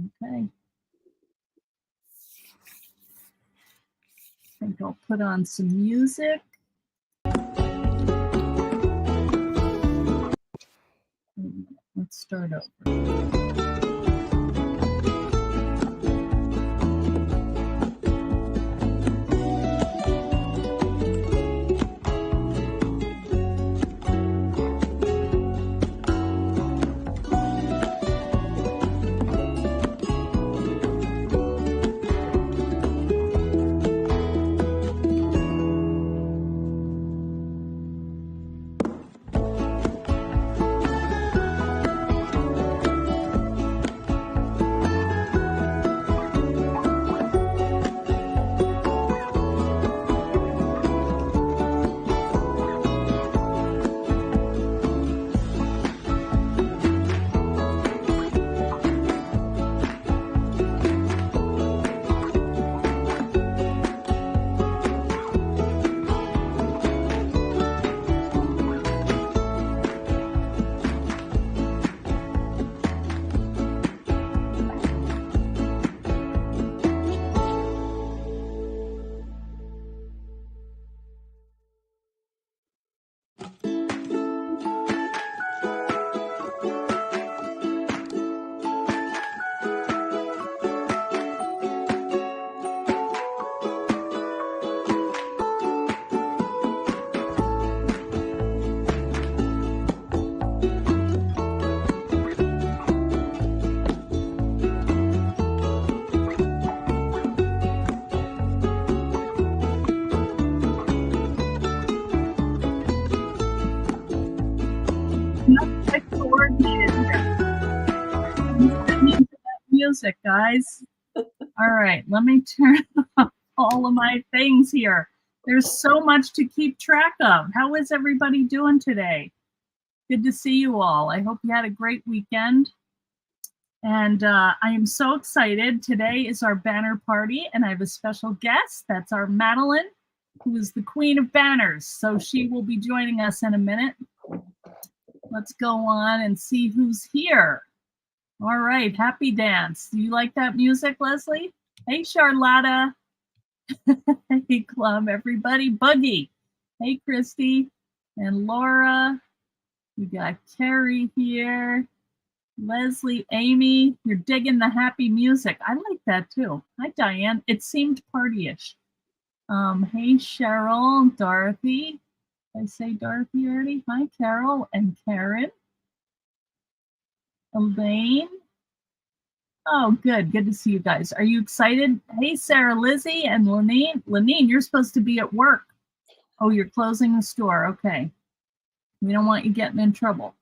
Okay. I think I'll put on some music. Let's start over. Music, guys. All right, let me turn off all of my things here. There's so much to keep track of. How is everybody doing today? Good to see you all. I hope you had a great weekend. And I am so excited. Today is our banner party, and I have a special guest. That's our Madeline, who is the queen of banners. So she will be joining us in a minute. Let's go on and see who's here. All right, happy dance. Do you like that music, Leslie? Hey, Charlotta. Hey, Club, everybody. Buggy. Hey, Christy and Laura. We got Carrie here. Leslie, Amy, you're digging the happy music. I like that too. Hi, Diane. It seemed partyish. Hey, Cheryl, Dorothy. Did I say Dorothy already? Hi, Carol and Karen. Elaine. Oh, good. Good to see you guys. Are you excited? Hey, Sarah, Lizzie, and Lenine. Lenine, you're supposed to be at work. Oh, you're closing the store. Okay. We don't want you getting in trouble.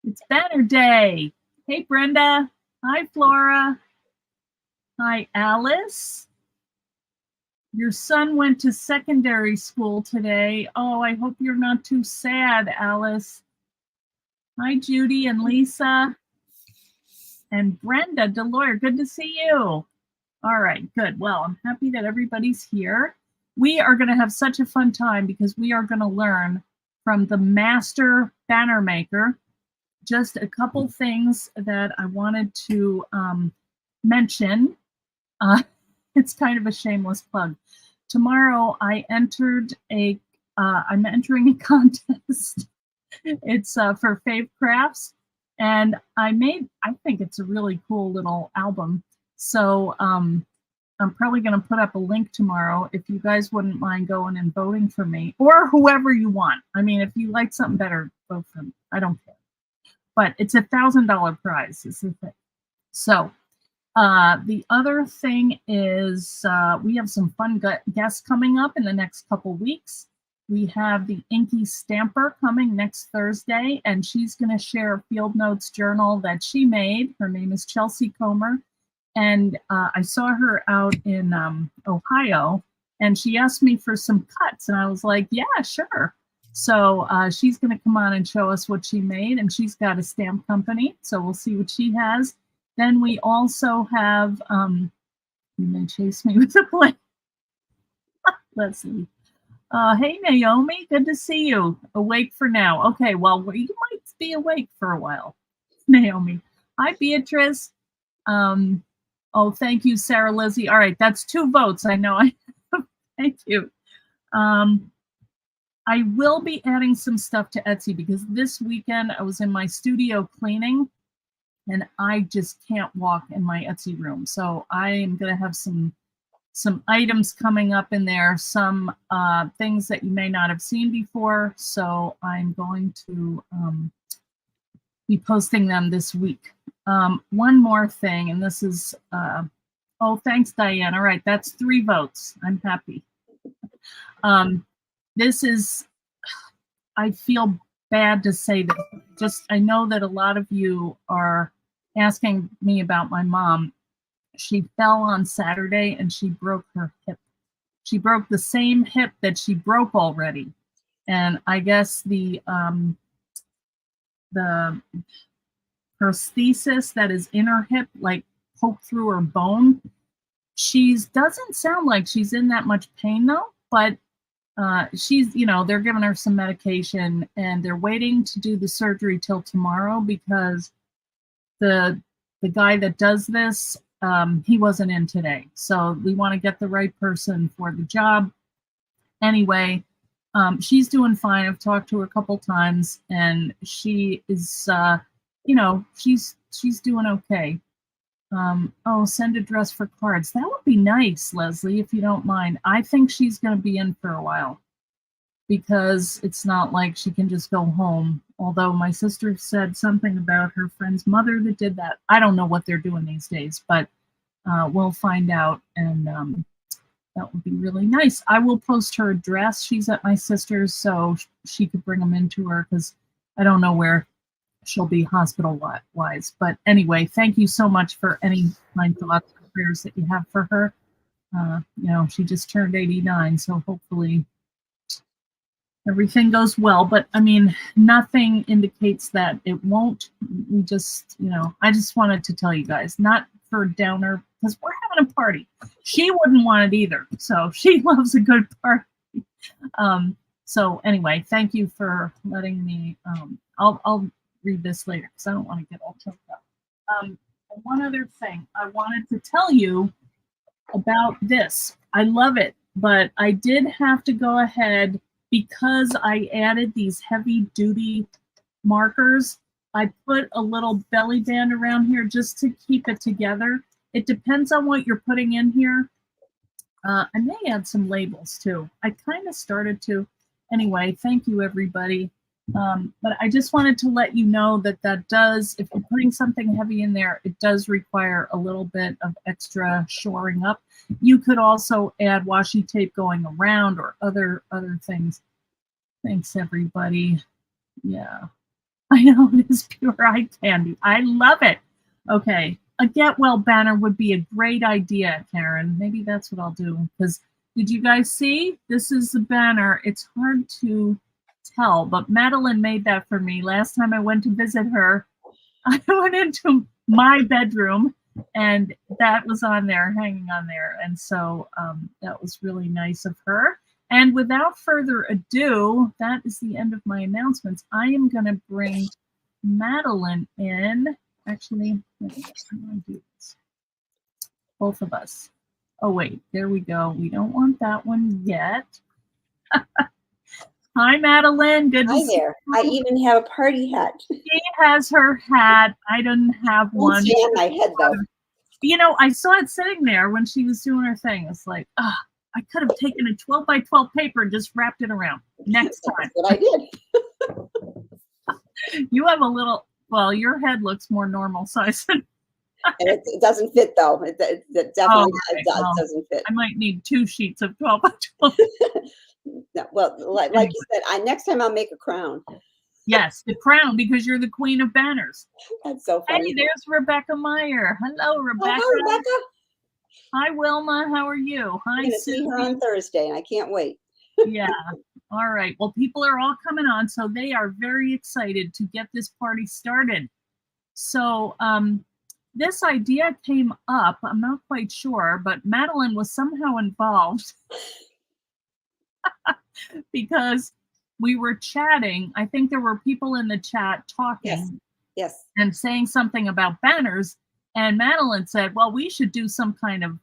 It's banner day. Hey, Brenda. Hi, Flora. Hi, Alice. Your son went to secondary school today. Oh, I hope you're not too sad, Alice. Hi, Judy and Lisa. And Brenda Delore, good to see you. All right, good. Well, I'm happy that everybody's here. We are going to have such a fun time because we are going to learn from the master banner maker just a couple things that I wanted to mention. It's kind of a shameless plug. Tomorrow I'm entering a contest. It's for Fave Crafts, and I think it's a really cool little album. So I'm probably going to put up a link tomorrow if you guys wouldn't mind going and voting for me, or whoever you want. I mean, if you like something better, vote for me. I don't care. But it's $1,000 prize is the thing. So the other thing is we have some fun guests coming up in the next couple weeks. We have the Inky Stamper coming next Thursday, and she's going to share a field notes journal that she made. Her name is Chelsea Comer, and I saw her out in Ohio, and she asked me for some cuts, and I was like, yeah, sure. So she's going to come on and show us what she made, and she's got a stamp company, so we'll see what she has. Then we also have, you may chase me with a plane. Leslie. Hey, Naomi, good to see you. Awake for now. Okay, well, you might be awake for a while. Naomi. Hi, Beatrice. Oh, thank you, Sarah Lizzie. All right, that's 2 votes. I know. Thank you. I will be adding some stuff to Etsy because this weekend I was in my studio cleaning and I just can't walk in my Etsy room. So I am going to have some items coming up in there, some things that you may not have seen before. So I'm going to be posting them this week. One more thing, and this is, oh, thanks, Diane. All right, that's 3 votes. I'm happy. This is, I feel bad to say this. Just, I know that a lot of you are asking me about my mom. She fell on Saturday and she broke her hip. She broke the same hip that she broke already. And I guess the prosthesis that is in her hip, like poked through her bone. Doesn't sound like she's in that much pain though, but she's, they're giving her some medication and they're waiting to do the surgery till tomorrow because the guy that does this, he wasn't in today. So we want to get the right person for the job. Anyway, she's doing fine. I've talked to her a couple times and she is, she's doing okay. Oh, send a dress for cards. That would be nice, Leslie, if you don't mind. I think she's going to be in for a while because it's not like she can just go home. Although my sister said something about her friend's mother that did that. I don't know what they're doing these days, but we'll find out. And that would be really nice. I will post her address. She's at my sister's, so she could bring them into her because I don't know where she'll be hospital-wise. But anyway, thank you so much for any kind thoughts and prayers that you have for her. She just turned 89, so hopefully everything goes well. But I mean, nothing indicates that it won't. We just, I just wanted to tell you guys, not for a downer, because we're having a party. She wouldn't want it either, so she loves a good party. So anyway, thank you for letting me. I'll read this later because I don't want to get all choked up. One other thing I wanted to tell you about this. I love it, but I did have to go ahead because I added these heavy duty markers. I put a little belly band around here just to keep it together. It depends on what you're putting in here. I may add some labels too. I kind of started to. Anyway, thank you everybody. But I just wanted to let you know that does, if you're putting something heavy in there, it does require a little bit of extra shoring up. You could also add washi tape going around or other things. Thanks, everybody. Yeah, I know it is pure eye candy. I love it. Okay, a get well banner would be a great idea, Karen. Maybe that's what I'll do. Because did you guys see? This is the banner. It's hard to tell, but Madeline made that for me. Last time I went to visit her, I went into my bedroom and that was on there, hanging on there. And so that was really nice of her. And without further ado, that is the end of my announcements. I am going to bring Madeline in. Actually, I'm going to do this. Both of us. Oh, wait, there we go. We don't want that one yet. Hi, Madeline. Good to see you. I even have a party hat. She has her hat. I didn't have one. Stay on my head, though. I saw it sitting there when she was doing her thing. It's like, I could have taken a 12 by 12 paper and just wrapped it around. Next time. That's what I did. You have a little, well, your head looks more normal size. And it doesn't fit, though. It definitely doesn't fit. I might need 2 sheets of 12 by 12. No, well, like you said, next time I'll make a crown. Yes, the crown, because you're the queen of banners. That's so funny. Hey, there's Rebecca Meyer. Hello, Rebecca. Oh, hi, Rebecca. Hi, Wilma. How are you? Hi, I'm going to see her on Thursday, and I can't wait. Yeah. All right. Well, people are all coming on, so they are very excited to get this party started. So this idea came up. I'm not quite sure, but Madeline was somehow involved. Because we were chatting. I think there were people in the chat talking yes. and saying something about banners. And Madeline said, well, we should do some kind of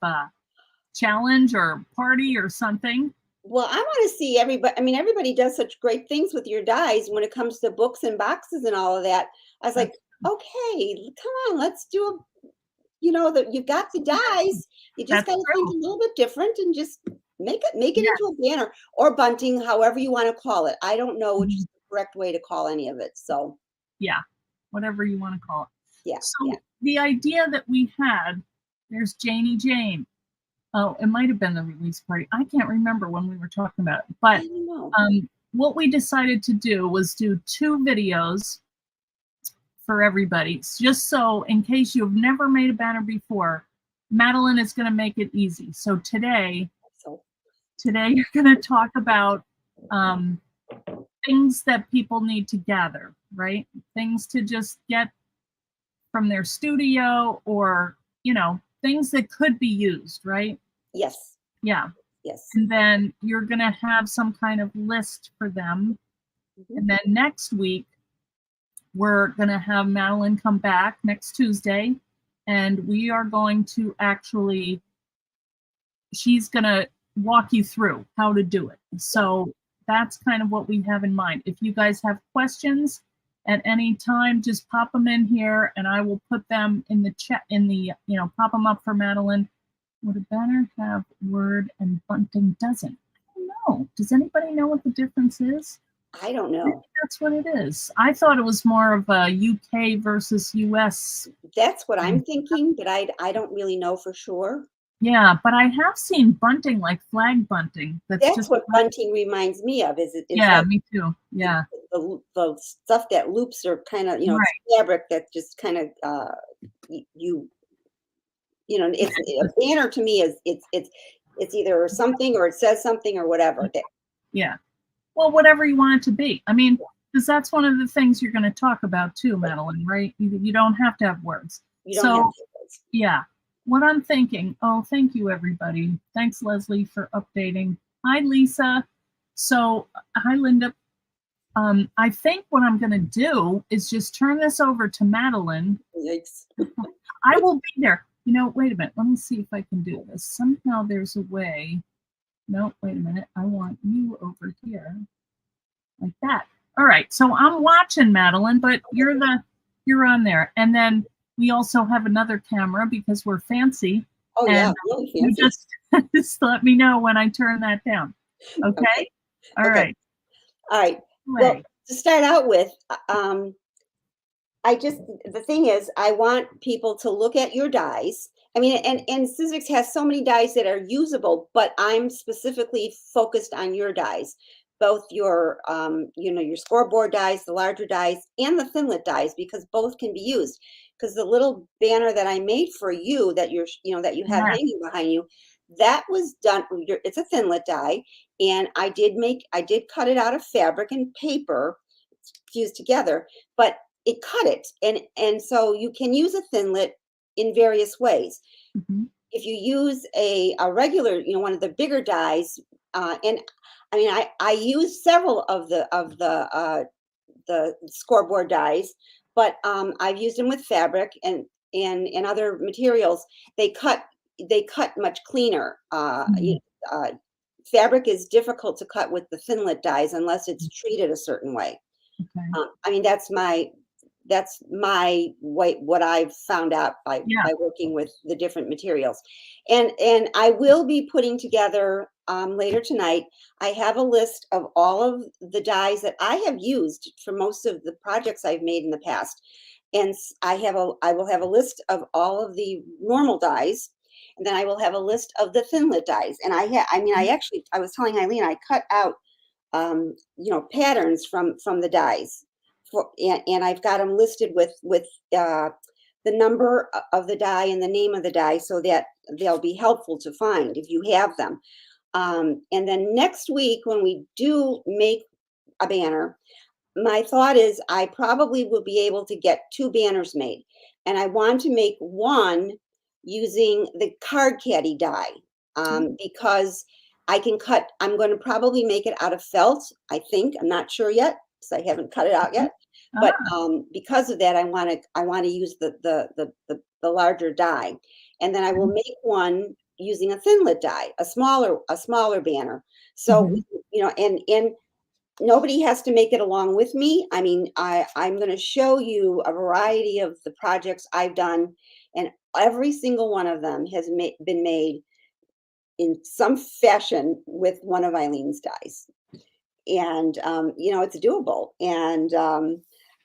challenge or party or something. Well, I want to see everybody. I mean, everybody does such great things with your dies when it comes to books and boxes and all of that. I was like, okay, come on, let's do a, that you've got the dies. You just That's got to think true. a little bit different and just make it Yeah. into a banner or bunting, however you want to call it. I don't know which Mhm. is the correct way to call any of it. So Yeah, whatever you want to call it. yeah, yeah. So the idea that we had, there's Janie Jane. Oh, it might have been the release party. I can't remember when we were talking about it. I But don't know. what we decided to do was do 2 videos for everybody. Just so in case you've never made a banner before, Madeline is going to make it easy. So today So you're going to talk about things that people need to gather, right? Things to just get from their studio, or things that could be used, right? yes, Yeah. yes. And then you're going to have some kind of list for them. Mhm. And then next week we're going to have Madeline come back next Tuesday, and we are going to actually, she's going to walk you through how to do it. So that's kind of what we have in mind. If you guys have questions at any time, just pop them in here and I will put them in the chat, pop them up for Madeline. Would a banner have word and bunting doesn't? I don't know. Does anybody know what the difference is? I don't Maybe know. that's what it is. I thought it was more of a UK versus US. That's what I'm thinking, but I don't really know for sure. Yeah, but I have seen bunting, like flag bunting. That's That's just what bunting reminds me of. Is yeah, that me too. Yeah, the stuff that loops are kind of it's right. fabric that just kind of it's a banner to me is it's either something or it says something or whatever. Yeah. Well, whatever you want it to be. I mean, because that's one of the things you're going to talk about too, Madeline, right? You don't have to have words. You don't have So, to. yeah. What I'm thinking, oh, thank you, everybody. Thanks, Leslie, for updating. Hi, Lisa. So, hi, Linda. I think what I'm going to do is just turn this over to Madeline. Yikes. I will be there. Wait a minute. Let me see if I can do this. Somehow there's a way. No, wait a minute. I want you over here like that. All right. So I'm watching, Madeline, but you're on there. And then we also have another camera because we're fancy. Oh and yeah, really you fancy. just let me know when I turn that down. Okay? Okay. All Okay. right. All right. Well, to start out with, the thing is, I want people to look at your dies. I mean, and Sizzix has so many dies that are usable, but I'm specifically focused on your dies, both your, your scoreboard dies, the larger dies, and the thinlit dies, because both can be used. Because the little banner that I made for you that that you have hanging behind you, that was done. It's a thinlit die, and I did cut it out of fabric and paper fused together, but it cut it, and so you can use a thinlit in various ways. Mm-hmm. If you use a regular, one of the bigger dies, and I mean, I use several of the scoreboard dies, but I've used them with fabric and other materials. They cut much cleaner. Fabric is difficult to cut with the thinlit dies unless it's treated a certain way. Okay. I mean, that's my way, what I've found out by working with the different materials. And I will be putting together later tonight. I have a list of all of the dies that I have used for most of the projects I've made in the past. And I will have a list of all of the normal dies, and then I will have a list of the thinlit dies. And I was telling Eileen, I cut out patterns from the dies, and I've got them listed with the number of the die and the name of the die, so that they'll be helpful to find if you have them. And then next week, when we do make a banner, my thought is I probably will be able to get 2 banners made, and I want to make one using the card caddy die, because I can cut. I'm going to probably make it out of felt. I think. I'm not sure yet because I haven't cut it out yet. But Ah. because of that, I want to use the larger die, and then I will make one using a thinlit die, a smaller banner. So Mhm. and nobody has to make it along with me. I mean, I'm going to show you a variety of the projects I've done, and every single one of them has been made in some fashion with one of Eileen's dies. And it's doable. And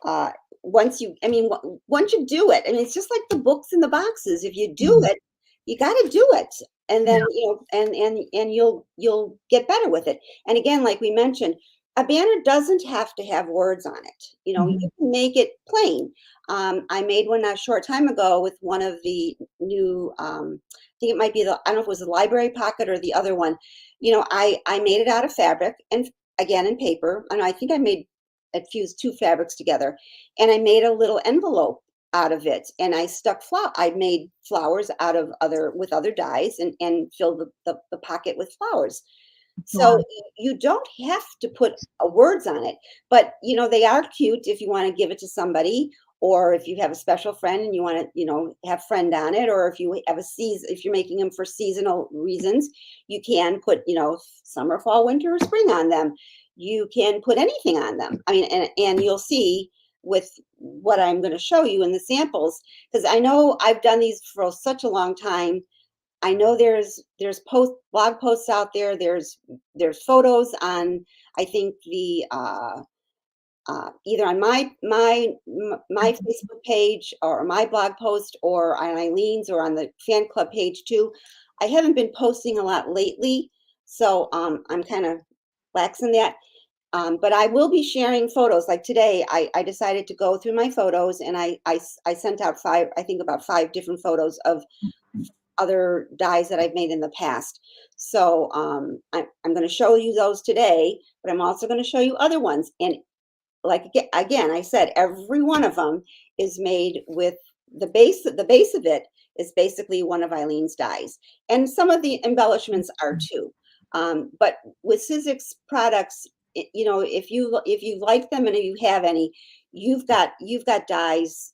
uh, once you do it, I mean, it's just like the books in the boxes. If you do Mhm. it, you got to do it, and then Yeah. and you'll get better with it. And again, like we mentioned, a banner doesn't have to have words on it. You Mhm. can make it plain. I made one a short time ago with one of the new. I think it might be I don't know if it was the library pocket or the other one. I made it out of fabric and again in paper, and I think I fused two fabrics together, and I made a little envelope out of it, and I made flowers out of other dyes, and filled the pocket with flowers. So Sure. you don't have to put words on it, but they are cute if you want to give it to somebody, or if you have a special friend and you want to, have friend on it, or if you have if you're making them for seasonal reasons, you can put, summer, fall, winter, or spring on them. You can put anything on them. I mean, and you'll see with what I'm going to show you in the samples, because I know I've done these for such a long time. I know there's blog posts out there. There's photos on, I think, the either on my Facebook page or my blog post, or on Eileen's, or on the fan club page too. I haven't been posting a lot lately, so I'm kind of lax in that. But I will be sharing photos. Like today, I decided to go through my photos, and I sent out I think about 5 different photos of other dies that I've made in the past. So I'm going to show you those today, but I'm also going to show you other ones. And like again, I said every one of them is made with the base. The base of it is basically one of Eileen's dies, and some of the embellishments are too. But with Sizzix products, if you like them and if you have any, you've got dies.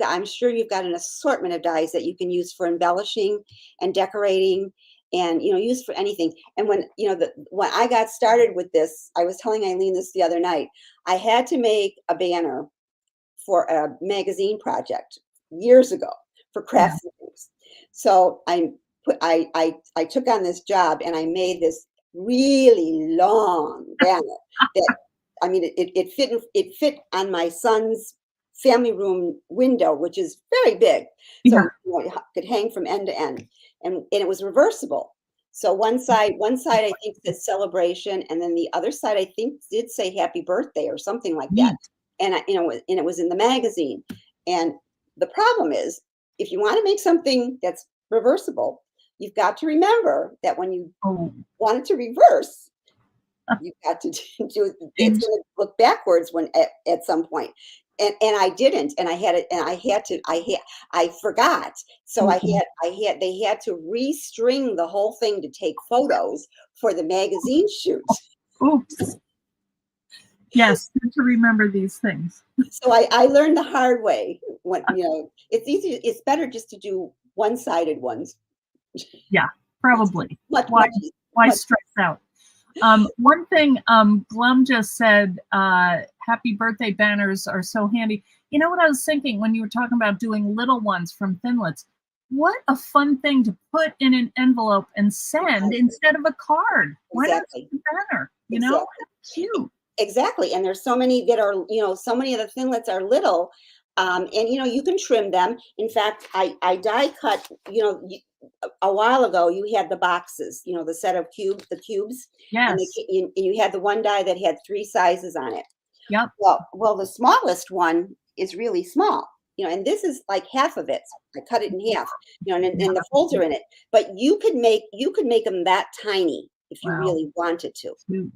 I'm sure you've got an assortment of dies that you can use for embellishing and decorating, and use for anything. And when I got started with this, I was telling Eileen this the other night. I had to make a banner for a magazine project years ago for Yeah. Crafts and Things. So I took on this job, and I made this really long banner that, I mean, it fit on my son's family room window, which is very big. Yeah. So it could hang from end to end, and it was reversible. So one side I think said celebration, and then the other side I think did say happy birthday or something like that. Neat. And it was in the magazine. And the problem is, if you want to make something that's reversible, you've got to remember that when you Oh, want it to reverse, you've got to do it. It's and going to look backwards at some point. And I didn't, and I had it, and I forgot. So mhm. they had to restring the whole thing to take photos for the magazine shoot. Oops. Yes, good to remember these things. So I learned the hard way. It's better just to do one-sided ones. Yeah, It's probably. much, Why much, why much. stress out? One thing Glum just said, happy birthday banners are so handy. You know what I was thinking when you were talking about doing little ones from Thinlits? What a fun thing to put in an envelope and send Exactly. instead of a card. Why not Exactly. send a banner? Exactly. Cute. Exactly. And there's so many that are, so many of the thinlits are little. And you can trim them. In fact, I die cut, a while ago, you had the boxes, the set of the cubes, and Yes. you had the one die that had 3 sizes on it. Yep. Well, the smallest one is really small, and this is like half of it. I cut it in half, and the folds are in it. But you could make them that tiny if you Wow. really wanted to. Cute.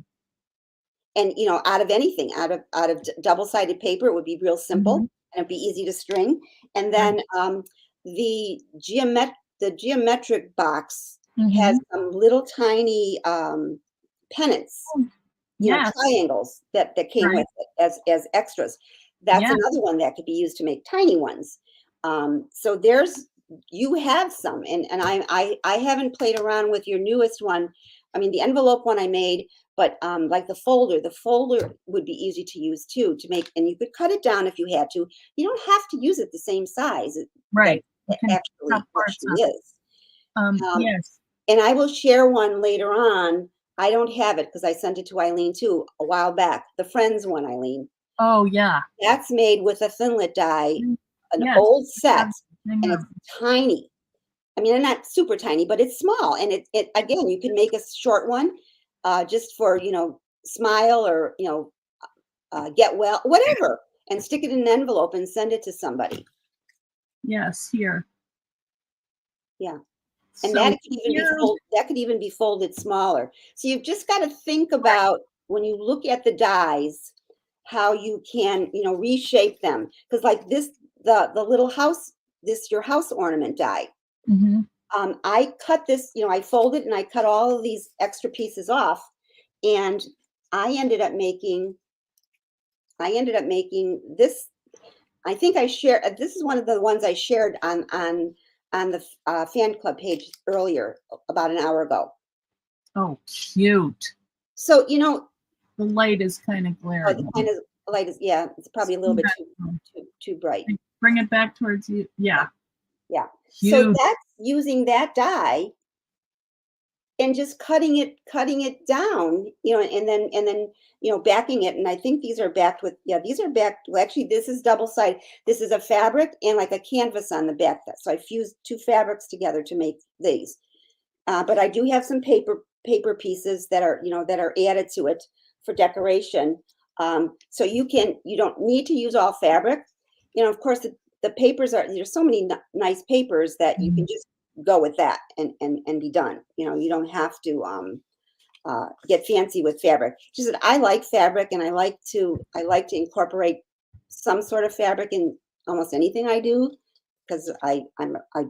And out of anything, out of double-sided paper, it would be real simple, Mhm. and it'd be easy to string. And Right. then the geometric box has Mhm. some little tiny pennants, Oh, yes. triangles that came Right. with it as extras. That's Yeah. another one that could be used to make tiny ones. So you have some, and I haven't played around with your newest one. I mean, the envelope one I made, but like the folder would be easy to use too, to make, and you could cut it down if you had to. You don't have to use it the same size that Right. You it can cut parts actually of it. is. Um, Yes. and I will share one later on. I don't have it because I sent it to Eileen too a while back. The Friends one, Eileen. Oh, yeah. That's made with a Thinlit die, an Yes. old set, Hang and it's on. tiny. I mean, they're not super tiny, but it's small. And it again, you can make a short one, just for, smile or, get well, whatever, and stick it in an envelope and send it to somebody. Yes, here. Yeah. And So here's that could even be folded smaller. So you've just got to think about, when you look at the dies, how you can, reshape them. Because like this, the little house, your house ornament die. Mhm. I cut this, I folded and I cut all of these extra pieces off, and I ended up making this. I think I shared, this is one of the ones I shared on the fan club page earlier, about an hour ago. Oh, cute. So, The light is kind of oh, the glaring. kind of light is, yeah, it's probably a little bit too bright. Bring it back towards you. Yeah. Yeah. So Cute. that's using that die and just cutting it down, and then backing it. And I think these are backed with, yeah, these are backed. Well, actually, this is double sided. This is a fabric and like a canvas on the back. So I fused two fabrics together to make these. But I do have some paper pieces that are added to it for decoration. So you don't need to use all fabric. Of course, the papers there's so many nice papers that you can just go with that and be done. You don't have to get fancy with fabric. Just that I like fabric, and I like to incorporate some sort of fabric in almost anything I do, because I'm a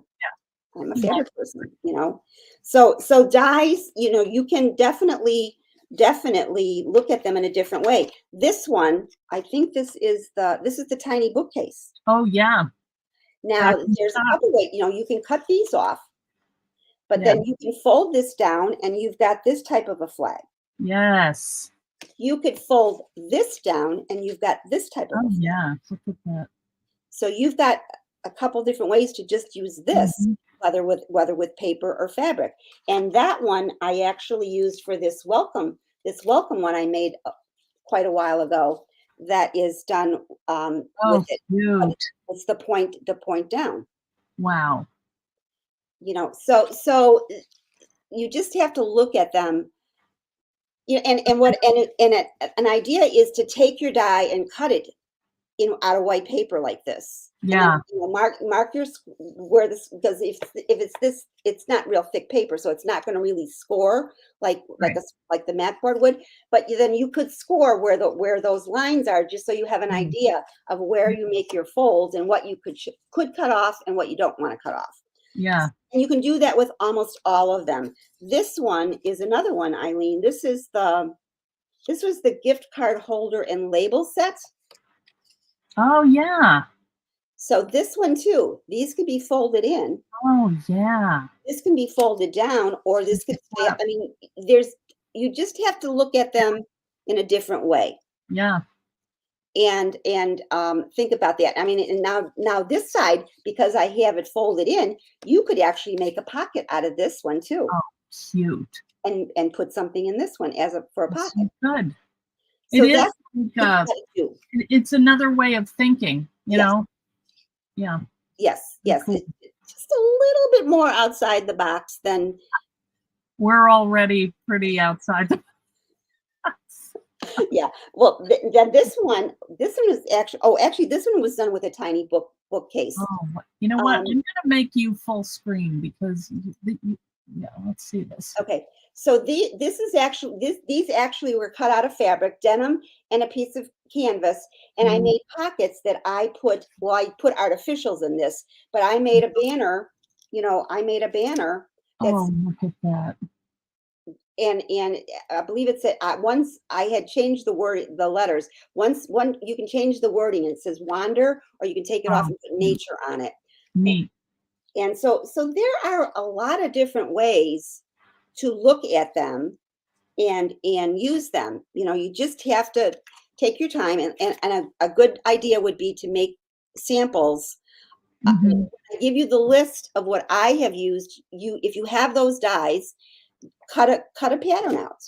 Yeah. fabric person. So dyes, you can definitely look at them in a different way. This one, I think this is the tiny bookcase. Oh, yeah. Now Back in the there's a top. couple ways, you can cut these off, but Yeah. then you can fold this down and you've got this type of a flag. Yes. You could fold this down and you've got this type of Oh, a flag. yeah. Look at that. So you've got a couple different ways to just use this, Mhm. whether with paper or fabric. And that one I actually used for this welcome one I made quite a while ago. That is done with Oh, it. cute. It's the point down. Wow. So you just have to look at them. An idea is to take your die and cut it out of white paper like this. And then, Yeah. mark where this, because if it's this, it's not real thick paper, so it's not going to really score like Right. like the mat board would. But then you could score where those lines are, just so you have an Mm. idea of where you make your folds and what you could cut off and what you don't want to cut off. Yeah. And you can do that with almost all of them. This one is another one, Eileen. This was the gift card holder and label set. Oh, yeah. So this one too, these could be folded in. Oh, yeah. This can be folded down, or this could stay up. I mean, you just have to look at them in a different way Yeah. and think about that. I mean, and now this side, because I have it folded in, you could actually make a pocket out of this one too, Oh, cute. and put something in this one for a That's pocket. so good. So It is that's like, what you gotta do. it's another way of thinking, Yes. Yeah. Yes. Cool. It's just a little bit more outside the box than. We're already pretty outside the box. Yeah. Well, then this one is actually this one was done with a tiny bookcase. Oh, you know what? I'm Um, gonna make you full screen because yeah, let's see this. Okay. So these actually were cut out of fabric, denim, and a piece of canvas, and I made pockets that I put artificials in this, but I made a banner. I made a banner that's Oh, look at that. and I believe it said once I had changed the letters. Once one you can change the wording. It says wander, or you can take it off Oh, and put cute. nature on it. Neat. And so there are a lot of different ways to look at them and use them. You just have to take your time, and a good idea would be to make samples. Mhm. I give you the list of what I have used. If you have those dies, cut a pattern out.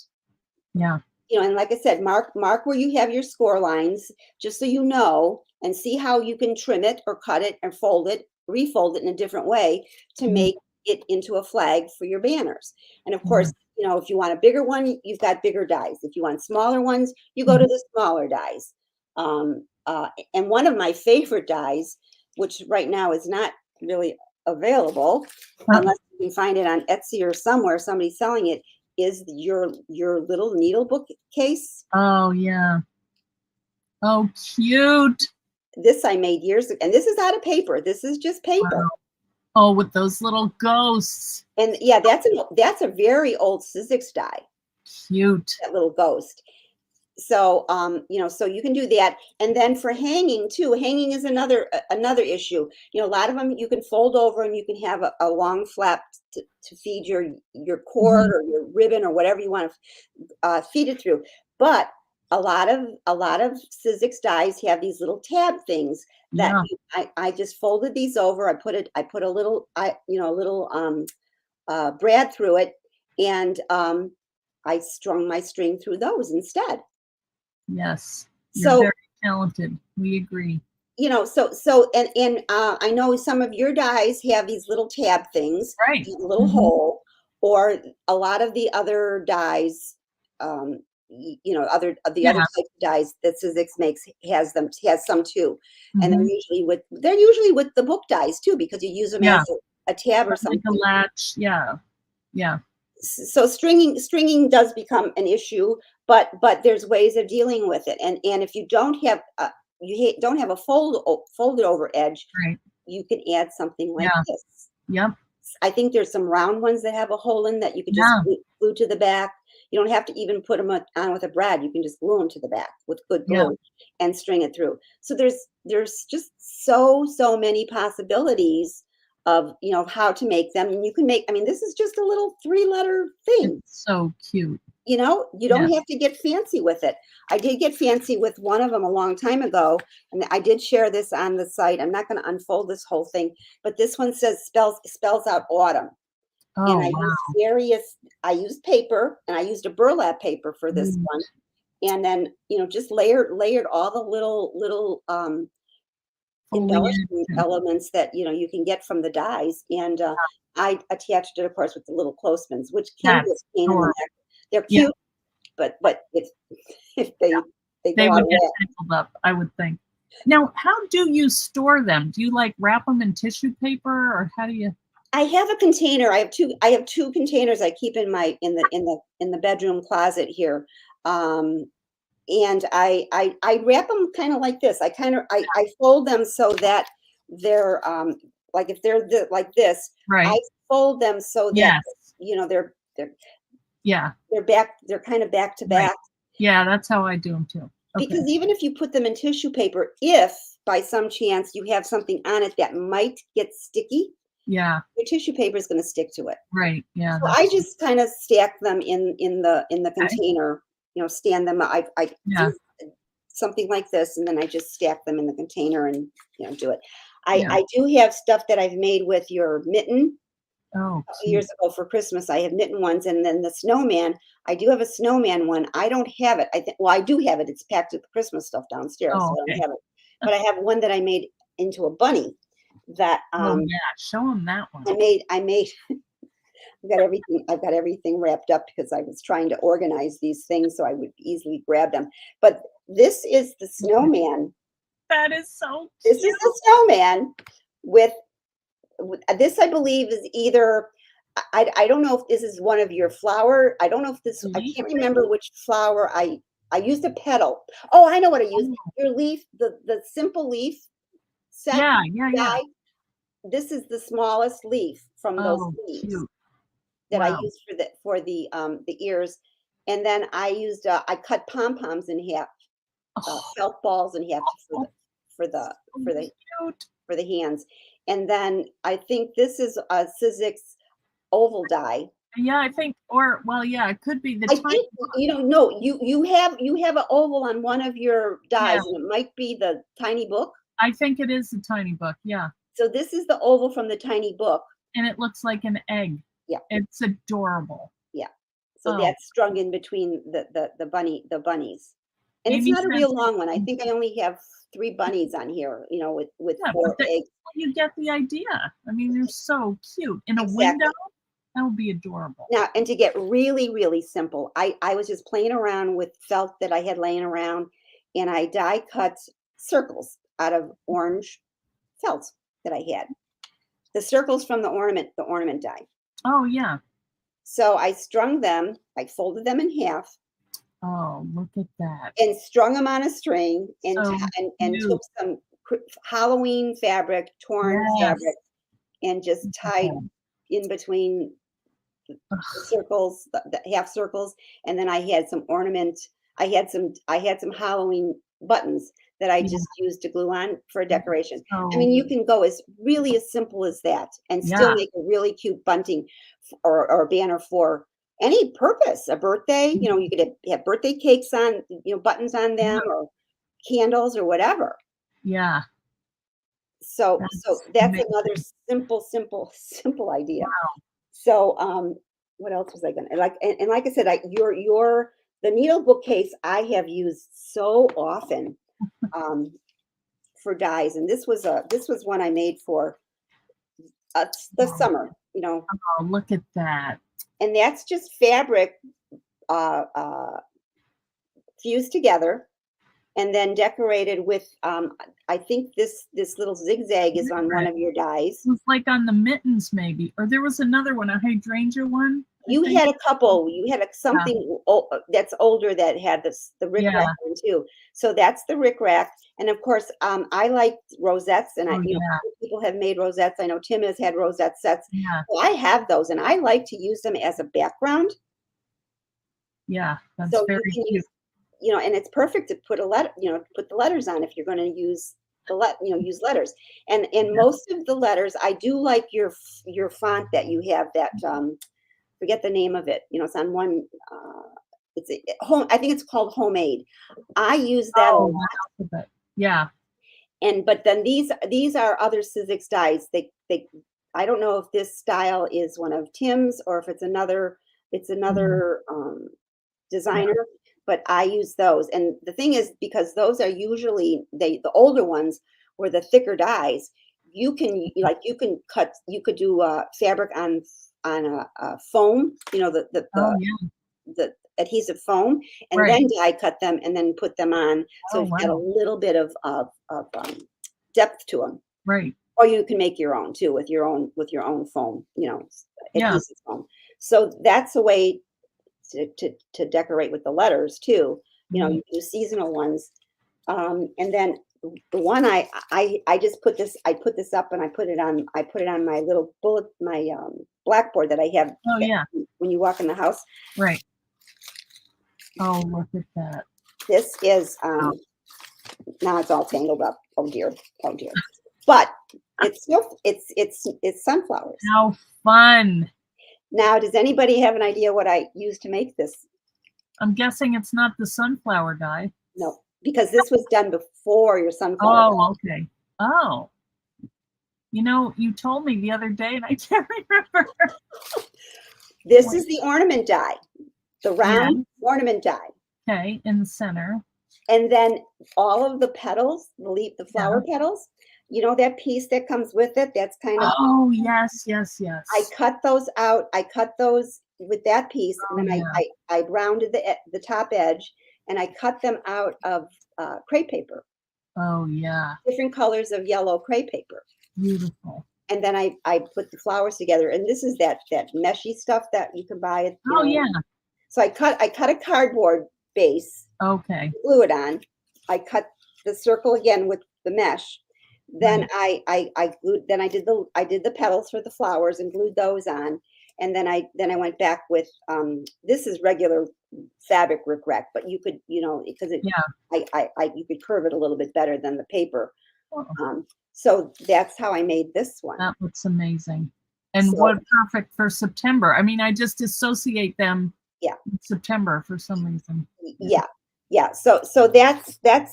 Yeah. And like I said, mark where you have your score lines, just so you know, and see how you can trim it or cut it and fold it, refold it in a different way to Mhm. make it into a flag for your banners. And of Yeah. course, if you want a bigger one, you've got bigger dies. If you want smaller ones, you go to Mhm. the smaller dies. And one of my favorite dies, which right now is not really available, Uh, unless you can find it on Etsy or somewhere, somebody's selling it, is your little needle bookcase. oh, yeah. Oh, cute. This I made years ago, and this is out of paper. This is just paper. Wow. Oh, with those little ghosts. And yeah, that's a very old Sizzix die, Cute. that little ghost. So so you can do that. And then for hanging too, hanging is another issue. A lot of them you can fold over, and you can have a long flap to feed your cord Mhm. or your ribbon or whatever you want to feed it through. But a lot of Sizzix dies have these little tab things that Yeah. I just folded these over. I put a little a little brad through it, and I strung my string through those instead. Yes. You're So very talented. We agree. I know some of your dies have these little tab things, Right. a little Mhm. hole, or a lot of the other dies, other of the other Yeah. types of dies that Sizzix makes has some too, and Mhm. they're usually with the book dies too, because you use them Yeah. as a tab or Like a something. latch. Yeah. Yeah. So stringing does become an issue, but there's ways of dealing with it. And if you don't have don't have a folded over edge, Right. you can add something like Yeah. this. Yep. I think there's some round ones that have a hole in that you could just Yeah. glue to the back. You don't have to even put them on with a brad. You can just glue them to the back with good Yeah. glue and string it through. So there's just so many possibilities of how to make them. And you can make, I mean, this is just a little 3-letter It's thing. so cute. You Yeah. don't have to get fancy with it. I did get fancy with one of them a long time ago, and I did share this on the site. I'm not going to unfold this whole thing, but this one spells out autumn. And Oh, wow. I used paper, and I used a burlap paper for this Neat. one. And then, just layered all the little Foliage embellishment and elements that you can get from the dies. And I attached it, of course, with the little clothespins, which can be that's a pain in the adorable. neck. They're Yeah. cute, but if they They go out would of get whack. tangled up, I would think. Now, how do you store them? Do you, like, wrap them in tissue paper, or how do you? I have a container. I have two containers I keep in the bedroom closet here. Um, and I wrap them kind of like this. I fold them so that they're like, if they're like this, I Right. fold them so that Yes. they're Yeah. they're kind of back to Right. back. Yeah, that's how I do them too. Okay. Because even if you put them in tissue paper, if by some chance you have something on it that might get sticky, Yeah. your tissue paper is going to stick to it. Right. Yeah, So I that's just kind of stack them in the okay. container, stand them. I Yeah. do something like this, and then I just stack them in the container and do it. I Yeah. I do have stuff that I've made with your mitten. Oh, A couple cute. years ago for Christmas, I have mitten ones, and then the snowman. I do have a snowman one. I don't have it. I do have it. It's packed with Christmas stuff downstairs, so Oh, I don't okay. have it. But I have one that I made into a bunny that Oh, yeah. Show them that one. I made. I've got everything wrapped up because I was trying to organize these things so I would easily grab them. But this is the Okay. snowman. That is so This cute. is the snowman with this, I believe, is either I don't know if this is one of your flower. I don't know if this, I Leaf, can't maybe? remember which flower I used a petal. Oh, I know what I used. Oh, Your leaf, the simple leaf set yeah, yeah, yeah. die. This is the smallest leaf from those Oh, leaves. cute. that I Wow. used for the ears, and then I cut pom poms in half, Oh, felt balls in half so for the for the cute. for the hands, and then I think this is a Sizzix oval die. Yeah, I think, or well, yeah, it could be the I tiny think, no, you have an oval on one of your yeah, dies, and it might be the tiny book. I think it is the tiny book, yeah, So this is the oval from the tiny book. and it looks like an egg. Yeah, It's adorable. yeah. So Oh, that's strung in between the bunnies. And it's Amy not a says real long one. I think I only have 3 bunnies on here, with yeah, but 4 the eggs. you get the idea. I mean, they're so cute. In a window, Exactly. that would be adorable. Now, and to get really, really simple, I was just playing around with felt that I had laying around, and I die cut circles out of orange felt that I had. The circles from the ornament die. Oh, yeah. So I strung them, I folded them in half Oh, look at that. and strung them on a string and So and took cute. some Halloween fabric, torn Yes. fabric, and just tied Beautiful. in between the Ugh, circles, the half circles, and then I had some ornament. I had some Halloween buttons that I yeah, just used to glue on for a decoration. I so mean, you can go as really as simple as that and still yeah. make a really cute bunting or a banner for any purpose. A birthday, you could have birthday cakes on, buttons on them, Yeah, or candles or whatever. yeah, So that's that's another amazing. simple, simple, simple idea. Wow. So, what else was I gonna and like I said, the needle bookcase I have used so often, um, for dies, and this was one I made for the Oh, summer, oh, look at that. and that's just fabric, uh, uh, fused together and then decorated with, I think this little zigzag is on one Right. of your dies. It was like on the mittens maybe, or there was another one, a hydrangea one, I You think. had a couple. You had Yeah, something that's older that had the rickrack yeah. one too. So that's the rickrack, and of course, I like rosettes, and Oh, yeah, other people have made rosettes. I know Tim has had rosette sets. yeah, Well, I have those, and I like to use them as a background. yeah. That's So you very can cute. use, and it's perfect to put a letter, put the letters on if you're going to use use letters. And in Yeah. most of the letters, I do like your font that you have that forget the name of it. It's on one. It's home. I think it's called Homemade. I use that a Oh, lot. the alphabet. Yeah. But then these are other Sizzix dyes. They I don't know if this style is one of Tim's or if it's another. It's Mhm. another Yeah. designer. But I use those. And the thing is, because those are usually the older ones or the thicker dyes, you could do fabric on a foam, Oh, yeah. the adhesive foam, and Right. then die cut them and then put them on. So Oh, you've got a wow. little bit of depth to them. Right. Or you can make your own too with your own foam, Yeah. adhesive foam. So that's a way to decorate with the letters too. Right. You do seasonal ones, and then the one I just put this up and I put it on my little my blackboard that I have Oh, that yeah. when you walk in the house. Right. Oh, look at that. This is Wow. now it's all tangled up. Oh dear, oh dear. But it's sunflowers. How fun. Now, does anybody have an idea what I used to make this? I'm guessing it's not the sunflower dye. No, because this was done before your sunflower. Oh, okay. Oh, you told me the other day and I can't remember. This Wait, is the ornament die, the yeah. round ornament die. Okay. In the center. And then all of the petals, the Yeah. flower petals, that piece that comes with it, that's kind of, Oh, yes, yes, I yes. cut those out. I cut those with that piece, and Oh, then yeah. I rounded the top edge, and I cut them out of crepe paper, Oh, yeah. different colors of yellow crepe paper. Beautiful. And then I put the flowers together, and this is that meshy stuff that you can buy, Oh, yeah. So I cut a cardboard base, Okay. glue it on. I cut the circle again with the mesh. Then Right. I glued. Then I did the petals for the flowers and glued those on. And then I went back with, this is regular fabric rickrack, but you could, because you could curve it a little bit better than the paper. Oh, So that's how I made this one. that looks amazing. And So- what perfect for September. I mean, I just associate them with September for some reason. Yeah. So that's and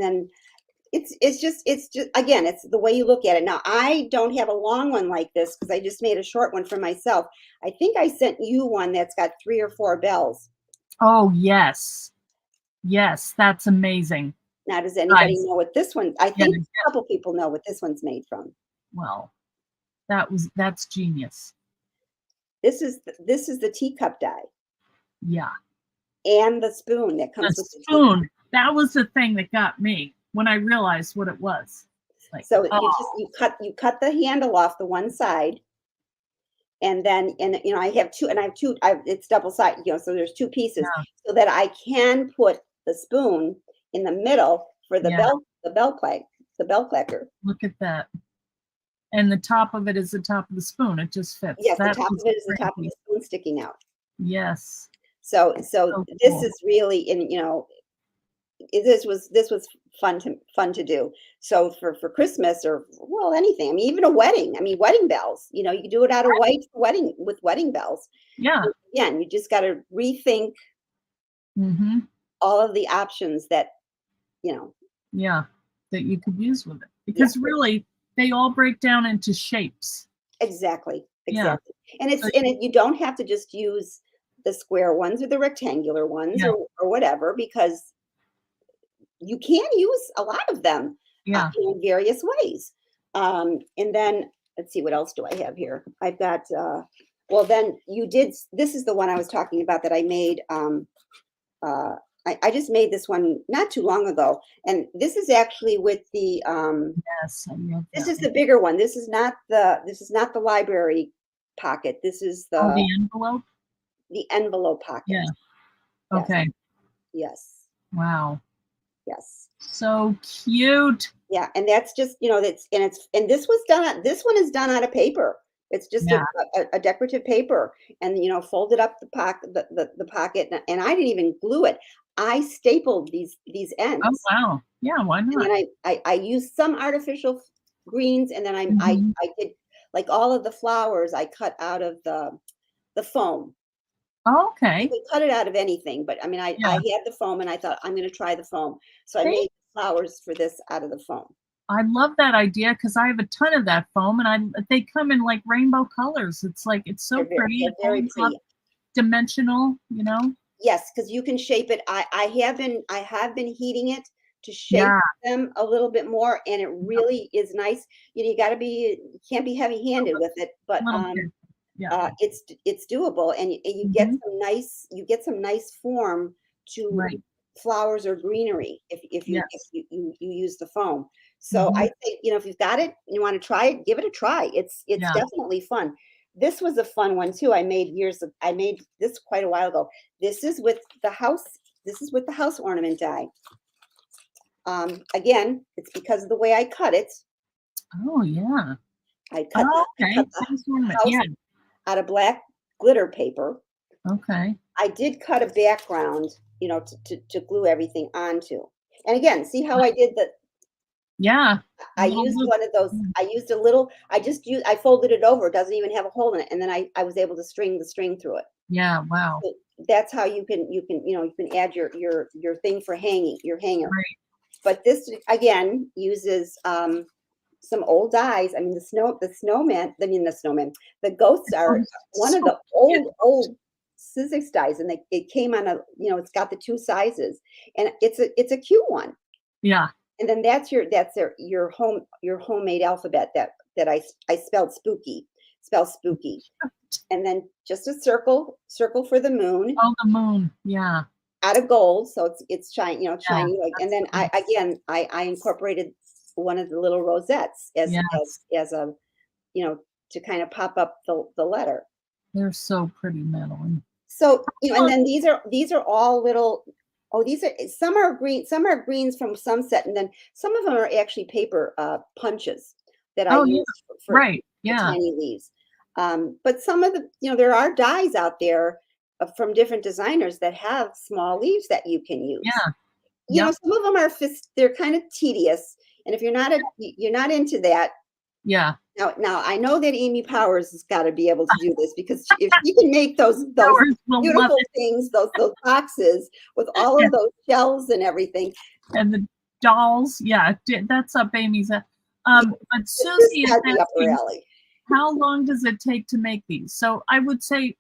then it's just again, it's the way you look at it. Now I don't have a long one like this because I just made a short one for myself. I think I sent you one that's got 3 or 4 bells. Oh yes, that's amazing. Now, does anybody Nice. know what this one? I think a couple people know what this one's made from. Well, that's genius. This is the teacup die. Yeah. And the spoon that comes with the spoon. That was the thing that got me when I realized what it was. Like, so you cut the handle off the one side, and then I have two, it's double sided, so there's 2 pieces, so that I can put the spoon in the middle for the bell clacker. Look at that. And the top of it is the top of the spoon. It just fits. Yes, the top of it is the top of the spoon sticking out. Yes. So cool. This is really, this was fun to do. So for Christmas or anything, I mean, even a wedding, wedding bells, you can do it out of white with wedding bells. Yeah. So again, you just got to rethink all of the options that, that you could use with it, because really they all break down into shapes. Exactly. And you don't have to just use the square ones or the rectangular ones or whatever, because you can use a lot of them in various ways. And then let's see, what else do I have here? I've got, this is the one I was talking about that I made. I just made this one not too long ago. And this is actually with the, this is the bigger one. This is not the library pocket. This is the envelope. The envelope pocket. Yeah. Okay. Yes. Wow. Yes. So cute. Yeah, and that's just this one is done out of paper. It's just a decorative paper, and folded up the pocket, and I didn't even glue it. I stapled these ends. Oh wow. Yeah, why not? And then I used some artificial greens, and then I did, like, all of the flowers I cut out of the foam. Oh, okay. You can cut it out of anything, but I had the foam, and I thought, I'm going to try the foam. So I made flowers for this out of the foam. I love that idea because I have a ton of that foam, and they come in like rainbow colors. It's like, it's so pretty. It's very pretty. Dimensional, Yes, because you can shape it. I have been heating it to shape them a little bit more, and it really is nice. You can't be heavy-handed with it, but it's doable, and you get some nice form to flowers or greenery if you use the foam. So I think, if you've got it and you want to try it, give it a try. It's definitely fun. This was a fun one too. I made this quite a while ago. This is with the house ornament die. Again, it's because of the way I cut it. Oh yeah. I cut the house out of black glitter paper. Okay. I did cut a background, to glue everything onto. And again, see how I did the. Yeah. I used one of those. I folded it over. It doesn't even have a hole in it. And then I was able to string the string through it. Yeah. Wow. So that's how you can add your thing for hanging, your hanger. Right. But this again uses some old dyes. The ghosts are one of the old Sizzix dyes, and it came on it's got the 2 sizes, and it's a cute one. Yeah. And then that's your homemade alphabet that I spelled spooky. And then just a circle for the moon. Oh, the moon. Yeah. Out of gold, so it's shiny, shiny. And then I incorporated one of the little rosettes as a to kind of pop up the letter. They're so pretty, Madeline. So and then these are all little. Oh, some are greens from Sunset, and then some of them are actually paper punches that I use for tiny leaves. But some of the, there are dyes out there from different designers that have small leaves that you can use. Yeah. Yep. Some of them are they're kind of tedious, and if you're not into that. Yeah. Now I know that Amy Powers has got to be able to do this, because if she can make those Powers will love beautiful it. things, those boxes with all Yeah. of those shells and everything. And the dolls, yeah, that's up Amy's. But This Susie is gotta be up her asking, alley. how long does it take to make these? So I would say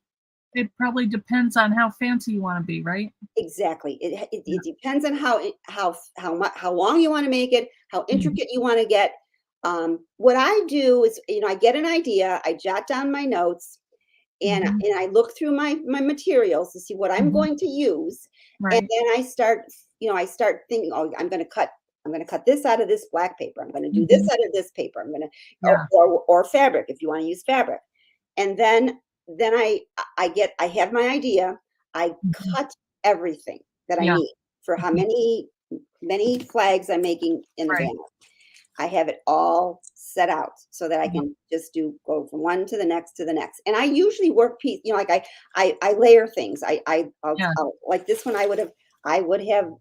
it probably depends on how fancy you want to be, right? Exactly. It depends on how long you want to make it, how intricate you want to get. What I do is, I get an idea, I jot down my notes, and Mhm. I look through my materials to see what I'm Mhm. going to use, and Right. then I start thinking, oh, I'm going to cut this out of this black paper. I'm going to do this Mhm. out of this paper. I'm going to, Yeah. or fabric, if you want to use fabric. And then I have my idea. I Mhm. cut everything that I Yeah. need for how Mhm. many flags I'm making in the Right. banner. I have it all set out so that I Yeah. can just go from one to the next to the next. And I usually work piece, like I layer things. Yeah. I'll, like this one, I would have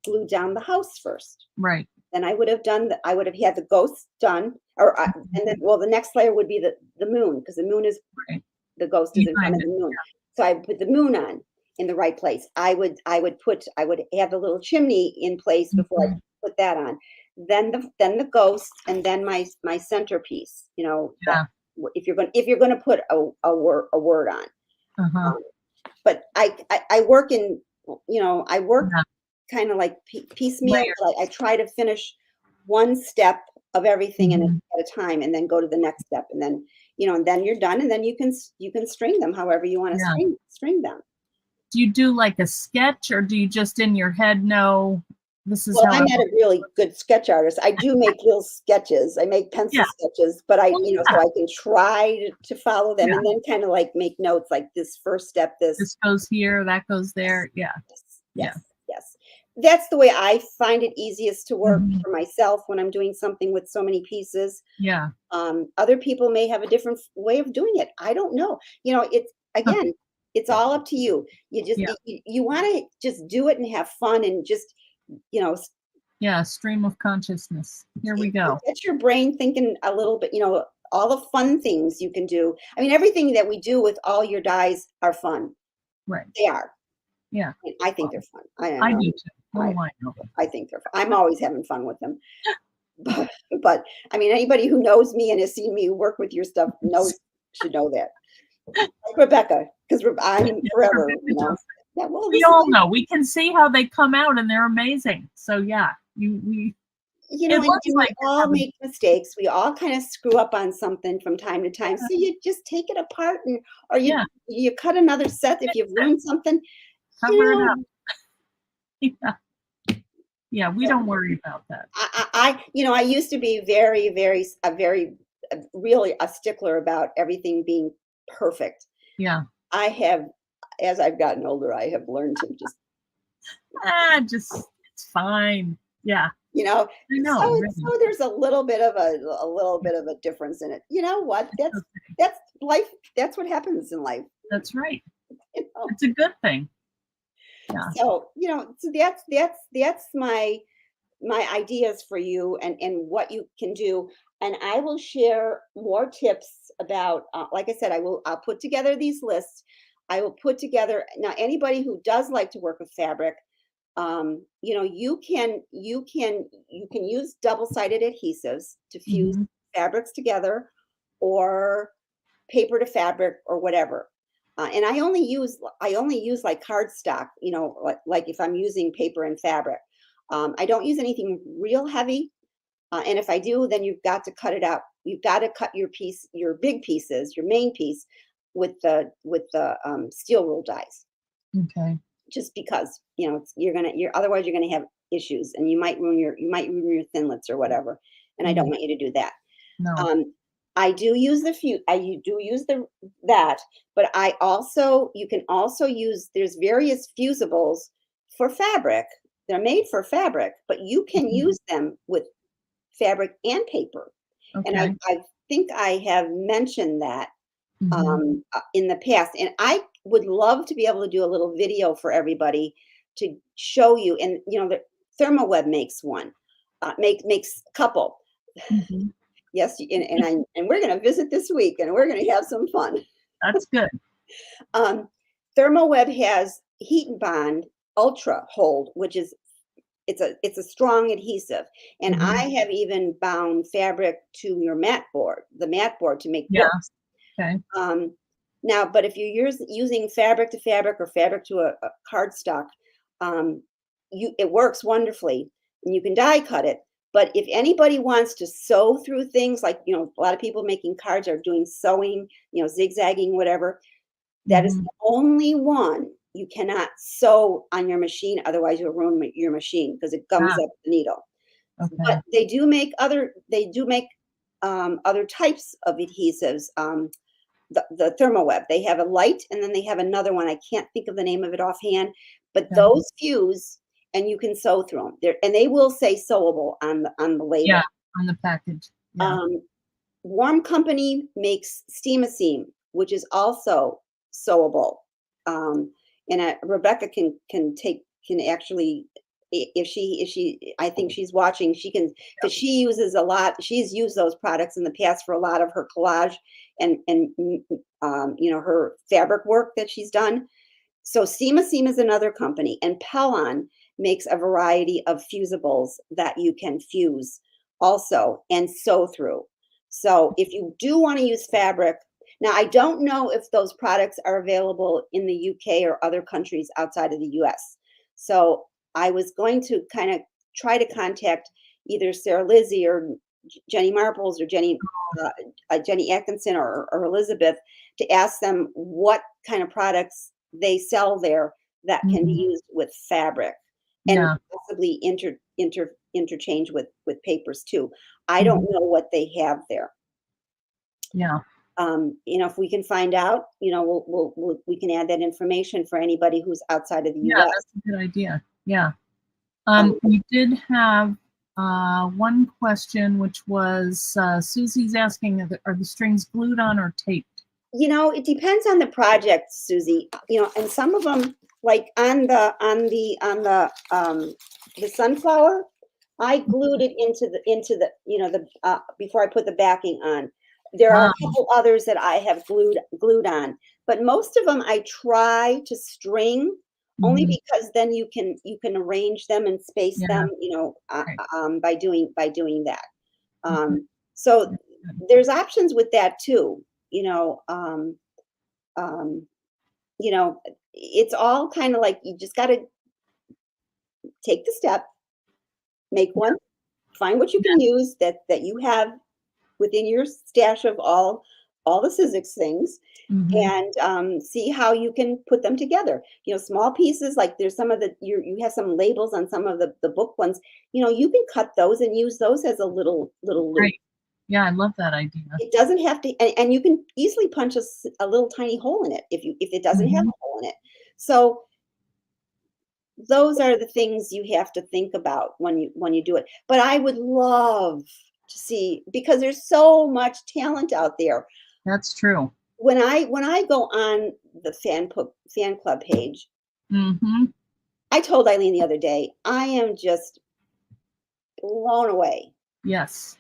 glued down the house first. Right. Then I would have had the ghost done, or Mhm. and then, well, the next layer would be the moon, because the moon is Right. the ghost is in front Behind of it. the moon. So I put the moon on in the right place. I would have the little chimney in place before I Mhm. put that on. Then the ghost, and then my centerpiece. That Yeah. if you're going to put a word on. Uh-huh. Um, but I work I work Yeah. kind of like piecemeal. Layer. But I try to finish one step of everything Mhm. at a time, and then go to the next step, and then and then you're done, and then you can string them however you want to Yeah. string them. Do you do like a sketch, or do you just in your head know this is Well, how I I'm not want? a really good sketch artist. I do make little sketches. I make Yeah. pencil sketches, but Well, so yeah. I can try to follow them, Yeah. and then kind of like make notes, like this first step, this. This goes here, that goes Yes, there. Yeah. yes, Yeah. yes, yes. That's the way I find it easiest to work Mhm. for myself when I'm doing something with so many pieces. Yeah. Other people may have a different way of doing it. I don't know. It's, again, it's all up to you. Yeah. You want to just do it and have fun, and just you know s- Yeah. Stream of consciousness. Here we go. get your brain thinking a little bit. All the fun things you can do. I mean, everything that we do with all your dies are fun. Right. They are. Yeah. I think Well, they're fun. I don't I know. do too. What I do I know? I think they're fun. I'm always having fun with them. But I mean, anybody who knows me and has seen me work with your stuff should know that. Like Rebecca, because I'm Yeah, forever, Rebecca does. yeah, well, We this is all my, know. We can see how they come out, and they're amazing. So yeah, we it looks and we like you're all having. make mistakes. We all kind of screw up on something from time to time. So you just take it apart, or Yeah, you cut another set if fix you've it, ruined something. cover it up. Yeah, yeah. We You know, don't worry about that. I used to be very, really a stickler about everything being perfect. Yeah. I have, as I've gotten older, I have learned to just, Just it's fine. Yeah, you know, I know. so Really. there's a little bit of a difference in it. You know what? Okay. That's life. That's what happens in life. That's right. You know? It's a good thing. Yeah. So, so that's my ideas for you, and what you can do. And I will share more tips about, like I said, I'll put together these lists. I will put together, now, anybody who does like to work with fabric, you can use double-sided adhesives to fuse Hmm. fabrics together, or paper to fabric, or whatever. And I only use like cardstock, like if I'm using paper and fabric. I don't use anything real heavy. And if I do, then you've got to cut it out. You've got to cut your big pieces, your main piece, with the steel wool dies, Okay. just because you're otherwise you're gonna have issues, and you might ruin your thinlets or whatever. And I don't Mm, want you to do that. no. Um, I do use do use that, but you can also use, there's various fusibles for fabric. They're made for fabric, but you can Mhm. use them with fabric and paper. And I, Okay. I think I have mentioned that in the past. And I would love to be able to do a little video for everybody to show you. And the ThermoWeb makes one, makes a couple. Mm-hmm. Yes, and we're going to visit this week, and we're going to have some fun. That's good. ThermoWeb has Heat and Bond Ultra Hold, which is it's a strong adhesive, and Mm-hmm. I have even bound fabric to your the mat board to make Yeah. books. Okay. Now, but if you're using fabric to fabric or fabric to a cardstock, it works wonderfully, and you can die cut it. But if anybody wants to sew through things, like a lot of people making cards are doing sewing, zigzagging, whatever, that is the only one you cannot sew on your machine. Otherwise, you'll ruin your machine because it gums up the needle. Okay. But they do make other types of adhesives. The ThermoWeb, they have a light, and then they have another one. I can't think of the name of it offhand, but those fuse, and you can sew through them. And they will say sewable on the label. Yeah, on the package. Yeah. Warm Company makes Steam-A-Seam, which is also sewable. And Rebecca can actually, if she I think she's watching, she can, because she uses a lot. She's used those products in the past for a lot of her collage and her fabric work that she's done. So Steam-A-Seam is another company, and Pellon makes a variety of fusibles that you can fuse also and sew through. So if you do want to use fabric, now I don't know if those products are available in the UK or other countries outside of the US. So I was going to kind of try to contact either Sarah Lizzie or Jenny Marples or Jenny Atkinson or Elizabeth to ask them what kind of products they sell there that can be used with fabric and possibly interchange with papers too. I don't know what they have there. Yeah. If we can find out, we can add that information for anybody who's outside of the US. Yeah, that's a good idea. Yeah. We did have one question, which was Susie's asking, are the strings glued on or taped? It depends on the project, Susie. And some of them, like on the sunflower, I glued it into the before I put the backing on. There are a couple others that I have glued on, but most of them I try to string only because then you can arrange them and space them, by doing that. So there's options with that too. It's all kind of like you just got to take the step, make one, find what you can use that you have within your stash of all the Sizzix things, and see how you can put them together. Small pieces, like there's some of you have some labels on some of the book ones. You can cut those and use those as a little loop. Right. Yeah, I love that idea. It doesn't have to, and you can easily punch a little tiny hole in it if it doesn't have a hole in it. So those are the things you have to think about when you do it. But I would love to see, because there's so much talent out there. That's true. When I go on the fan club page, I told Eileen the other day, I am just blown away. Yes.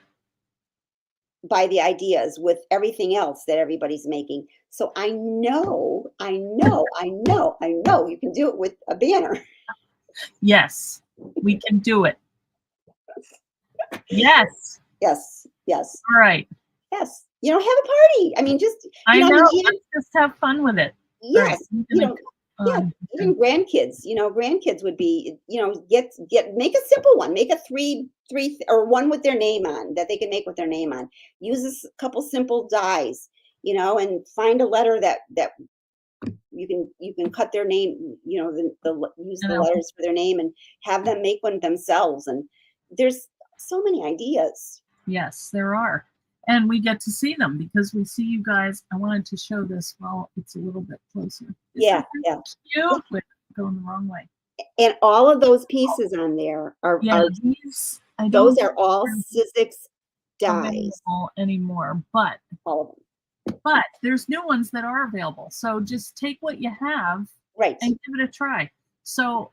By the ideas with everything else that everybody's making. So I know you can do it with a banner. Yes, we can do it. Yes. Yes. All right. Yes. Have a party. I mean, just let's just have fun with it. Yes. Right. Even grandkids. Grandkids would be. Make a simple one. Make a three or one with their name on that they can make with their name on. Use a couple simple dies. And find a letter that you can cut their name. Use the letters for their name and have them make one themselves. And there's so many ideas. Yes, there are. And we get to see them because we see you guys. I wanted to show this while it's a little bit closer. Yeah. Cute. Wait, going the wrong way. And all of those pieces on there are those are all Sizzix dies anymore, but all of them. but there's new ones that are available. So just take what you have Right. and give it a try. So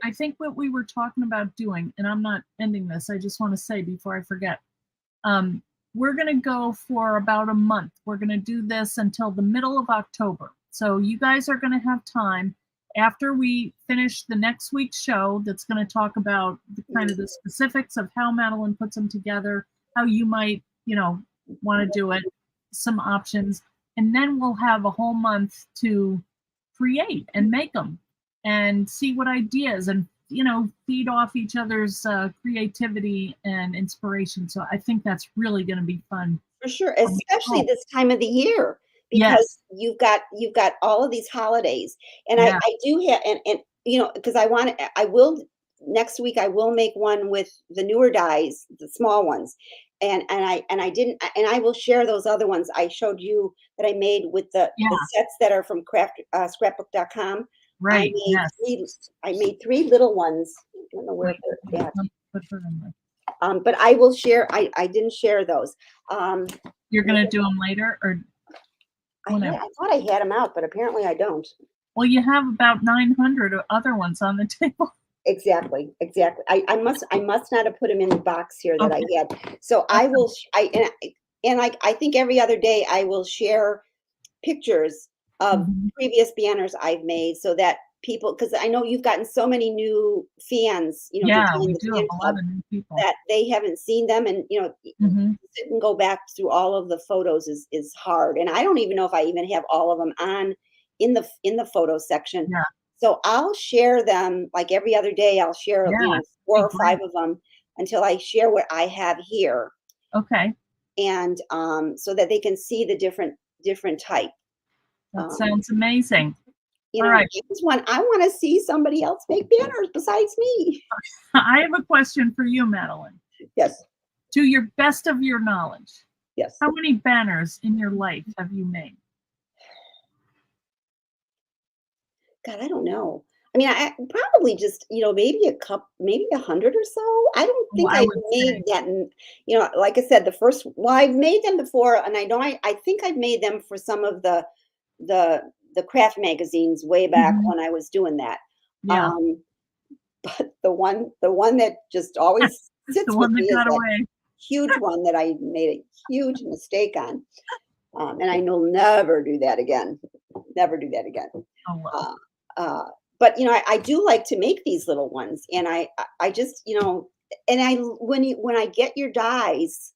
I think what we were talking about doing, and I'm not ending this, I just want to say before I forget, we're going to go for about a month. We're going to do this until the middle of October. So you guys are going to have time after we finish the next week's show that's going to talk about the kind of the specifics of how Madeline puts them together, how you might, want to do it, some options, and then we'll have a whole month to create and make them and see what ideas and feed off each other's creativity and inspiration. So I think that's really going to be fun. For sure, especially this time of the year, because you've got all of these holidays, and I do have, and because I will next week I will make one with the newer dies, the small ones, and I will share those other ones I showed you that I made with the sets that are from scrapbook.com. Right. I made 3 little ones. I don't know where they're at. But I will share. I didn't share those. You're going to do them later, or I thought I had them out, but apparently I don't. Well, you have about 900 other ones on the table. Exactly. I must not have put them in the box here that I had. So I will. I think every other day I will share pictures of previous banners I've made, so that people, because I know you've gotten so many new fans, we do have a lot of new people that they haven't seen them, and sit and go back through all of the photos is hard, and I don't even know if I even have all of them on in the photo section. So I'll share them like every other day. I'll share 4 or 5 of them until I share what I have here. Okay. And so that they can see the different type. That sounds amazing. All right. I want to see somebody else make banners besides me. I have a question for you, Madeline. Yes. To your best of your knowledge. Yes. How many banners in your life have you made? God, I don't know. I mean, I probably just, maybe maybe 100 or so. I don't think I've made that. Like I said, I've made them before, and I think I've made them for some of the craft magazines way back when I was doing that. Yeah. But the one that just always sits the one with that me got is away. Huge one that I made a huge mistake on. And I will never do that again. Never do that again. Oh, wow. But I do like to make these little ones, and I just and when I get your dies,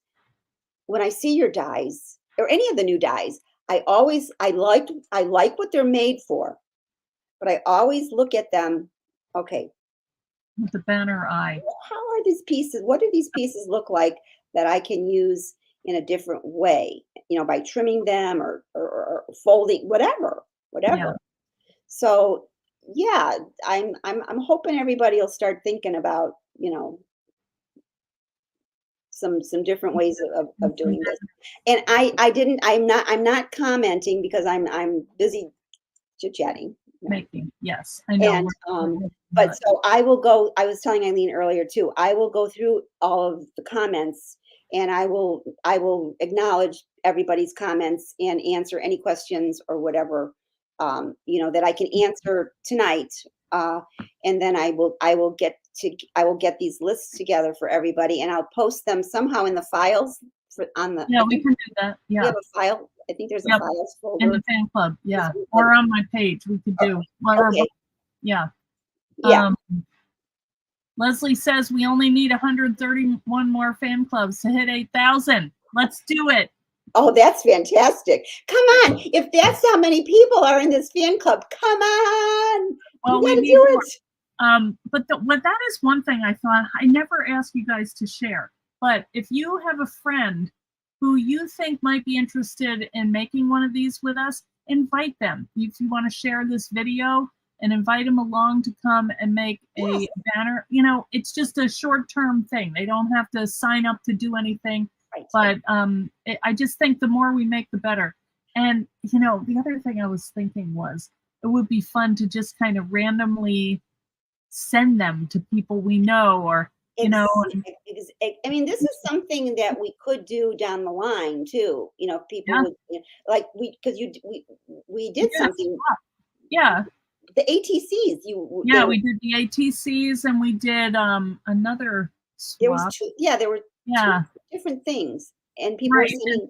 when I see your dies or any of the new dies, I like what they're made for, but I always look at them. Okay, with the banner eye. How are these pieces? What do these pieces look like that I can use in a different way? By trimming them or folding, whatever. Yeah. So yeah, I'm hoping everybody will start thinking about some different ways of doing this. And I'm not commenting because I'm busy chit-chatting. Making, yes, I know. And but so I was telling Eileen earlier too, I will go through all of the comments, and I will acknowledge everybody's comments and answer any questions or whatever that I can answer tonight. And then I will get these lists together for everybody, and I'll post them somehow in the files on the. Yeah, we can do that. Yeah. We have a file. I think there's a files folder in the fan club. Yeah, or on my page. We could do. Okay. Yeah. Yeah. Leslie says we only need 131 more fan clubs to hit 8,000. Let's do it. Oh, that's fantastic. Come on. If that's how many people are in this fan club, come on. Well, we need do it. But that is one thing I thought I never asked you guys to share. But if you have a friend who you think might be interested in making one of these with us, invite them. If you want to share this video and invite them along to come and make a banner, it's just a short-term thing. They don't have to sign up to do anything. Right. But I just think the more we make, the better. And, the other thing I was thinking was it would be fun to just kind of randomly send them to people we know, or you know, I mean, this is something that we could do down the line too. You know, if people yeah, would, like because we did yeah, something. yeah, The ATCs, they yeah. were We did the ATCs and we did another there was swap. two. Yeah, there were two Yeah, different things, and people were right. saying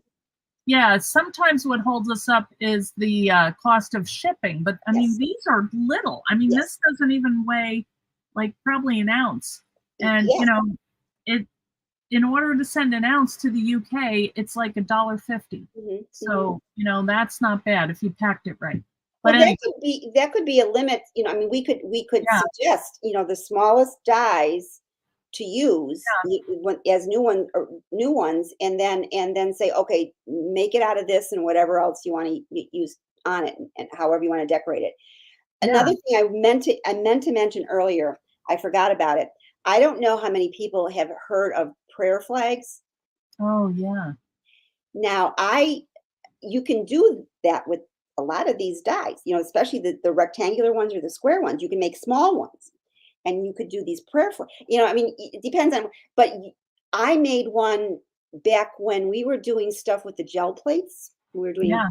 Yeah, sometimes what holds us up is the cost of shipping, but I mean, yes, these are little. I mean, yes, this doesn't even weigh like probably an ounce. And, you yes. know, it in order to send an ounce to the UK, it's like $1.50. Hmm. So, you know, that's not bad if you packed it right. But Well, anyway, that could be a limit. You know, I mean, we could yeah, suggest, the smallest dies to use as new ones, and then say, okay, make it out of this and whatever else you want to use on it, and however you want to decorate it. yeah. Another thing I meant to mention earlier, I forgot about it. I don't know how many people have heard of prayer flags. Oh, yeah. Now, you can do that with a lot of these dies, especially the rectangular ones or the square ones. You can make small ones, and you could do these prayer flags. I mean, it depends on, but I made one back when we were doing stuff with the gel plates. We were doing Yeah.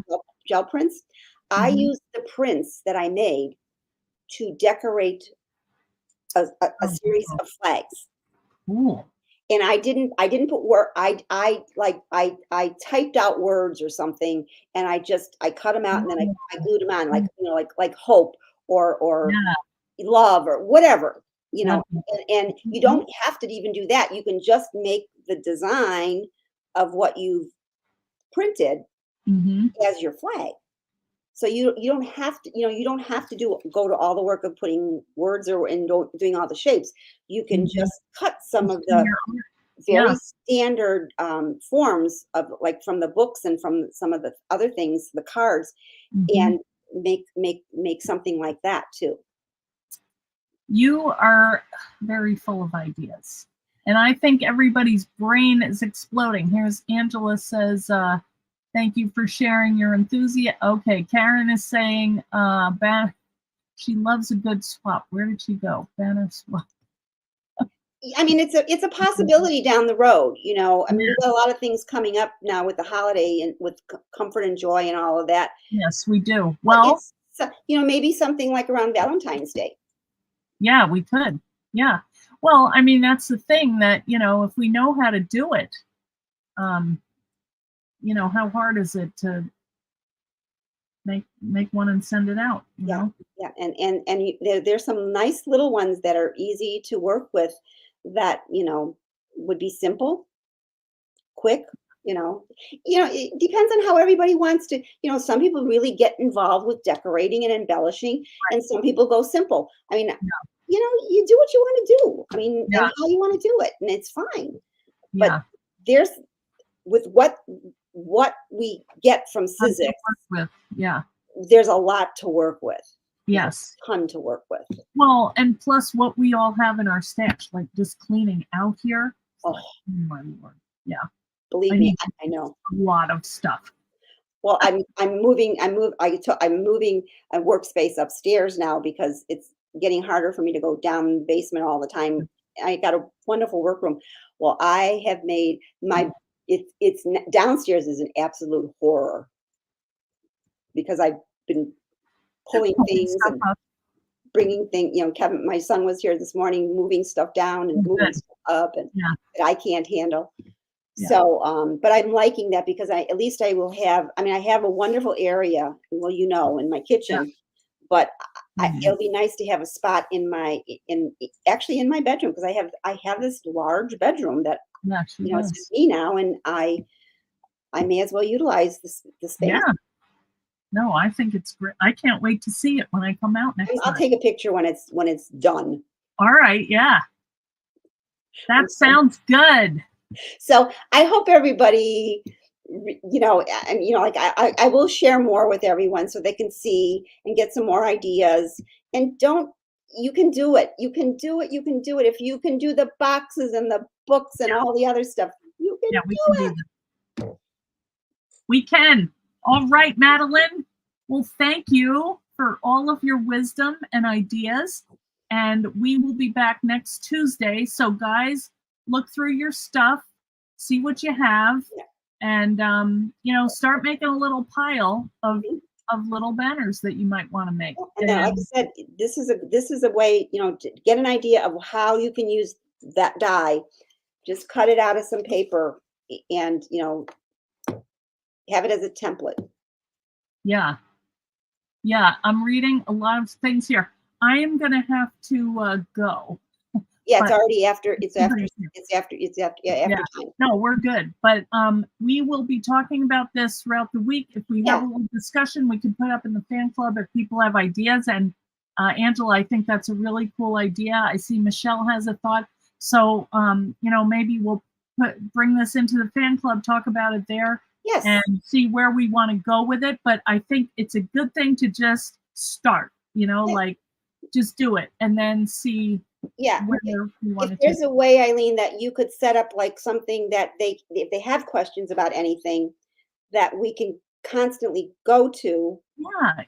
gel prints. I Hmm. used the prints that I made to decorate a Oh, series of flags. cool. And I didn't put word I typed out words or something, and I cut them out, and then I glued them on, like, like hope, or Yeah. love, or whatever, That, and you don't have to even do that. You can just make the design of what you've printed mm-hmm. as your flag. So you don't have to, go to all the work of putting words or and doing all the shapes. You can Hmm. just cut some Just of in the your art. Yeah. very standard forms of, like, from the books and from some of the other things, the cards, Hmm. and make something like that too. You are very full of ideas. And I think everybody's brain is exploding. Here's Angela says, thank you for sharing your enthusiasm. Okay, Karen is saying, she loves a good swap. Where did she go? Banner swap. I mean, it's a possibility down the road. I mean, we've Yeah, got a lot of things coming up now with the holiday and with comfort and joy and all of that. yes, we do. But Well, it's maybe something like around Valentine's Day. yeah, we could. Yeah. Well, I mean, that's the thing that, if we know how to do it, um, how hard is it to make one and send it out, Yeah, yeah, there's some nice little ones that are easy to work with, that would be simple, quick. It depends on how everybody wants to. Some people really get involved with decorating and embellishing, and some people go simple. I mean, Yeah, you do what you want to do. I mean, and yeah, how you want to do it, and it's fine. But yeah. there's with what we get from Fun to Sizzix, work with. Yeah. there's a lot to work with. There's a Yes. ton to work with. Well, and plus what we all have in our stash, like just cleaning out here. It's Oh, like, oh my Lord. Yeah. I believe me, need I know. a lot of stuff. Well, I'm moving a workspace upstairs now because it's getting harder for me to go down the basement all the time. I got a wonderful workroom. Well, I have made my downstairs is an absolute horror, because I've been pulling Pulling things stuff and up. bringing things. Kevin, my son, was here this morning moving stuff down and Oh, moving good. stuff up, and Yeah. that I can't handle. Yeah. So, but I'm liking that, because at least I will have, I mean, I have a wonderful area, well, in my Yeah. kitchen, but Mhm. it'll be nice to have a spot actually in my bedroom, because I have this large bedroom that, Yeah, she it's just does. me now, and I may as well utilize the space. Yeah. No, I think it's great. I can't wait to see it when I come out next I'll time. take a picture when it's done. All right. Yeah. I'm That sounds good. So I hope everybody, like, I will share more with everyone so they can see and get some more ideas. And you can do it. You can do it. You can do it. If you can do the boxes and the books and all the other stuff, you can Yeah, we can do do it. this. We can. All right, Madeline. Well, thank you for all of your wisdom and ideas. and we will be back next Tuesday. So guys, look through your stuff, see what you have, and start making a little pile of little banners that you might want to make. And then, like I said, this is a way, to get an idea of how you can use that die. Just cut it out of some paper and, have it as a template. Yeah. I'm reading a lot of things here. I am going to have to go. Yeah, it's already after. It's after time. No, we're good. But we will be talking about this throughout the week. If we have a little discussion, we can put up in the fan club if people have ideas. And Angela, I think that's a really cool idea. I see Michelle has a thought. So maybe we'll bring this into the fan club, talk about it there, and see where we want to go with it. But I think it's a good thing to just start. Like just do it and then see. If there's a way, Eileen, that you could set up like something that if they have questions about anything, that we can constantly go to.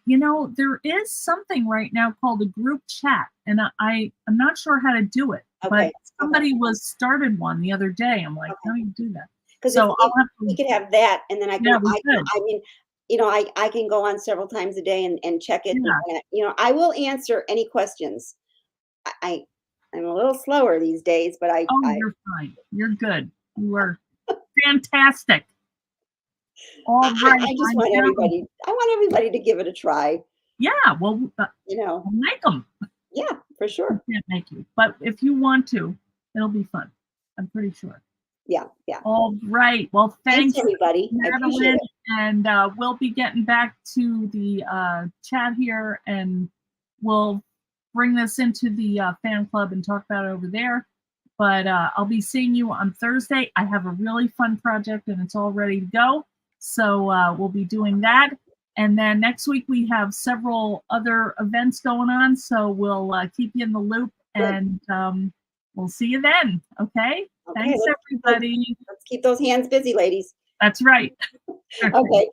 Yeah, there is something right now called a group chat, and I'm not sure how to do it. But somebody started one the other day. I'm like, how do you do that? Because we could have that, and then I can go on several times a day and check it. And, I will answer any questions. I'm a little slower these days, but you're fine. You're good. You are fantastic. All right. I want everybody to give it a try. Yeah. Well, we'll make them. Yeah, for sure. I can't make you, but if you want to, it'll be fun. I'm pretty sure. Yeah. All right. Well, thanks everybody, Madeline, and we'll be getting back to the chat here, and we'll bring this into the fan club and talk about it over there. But I'll be seeing you on Thursday. I have a really fun project, and it's all ready to go. So we'll be doing that. And then next week we have several other events going on. So we'll keep you in the loop, and we'll see you then. Okay? Thanks, everybody. Let's keep those hands busy, ladies. That's right. Okay.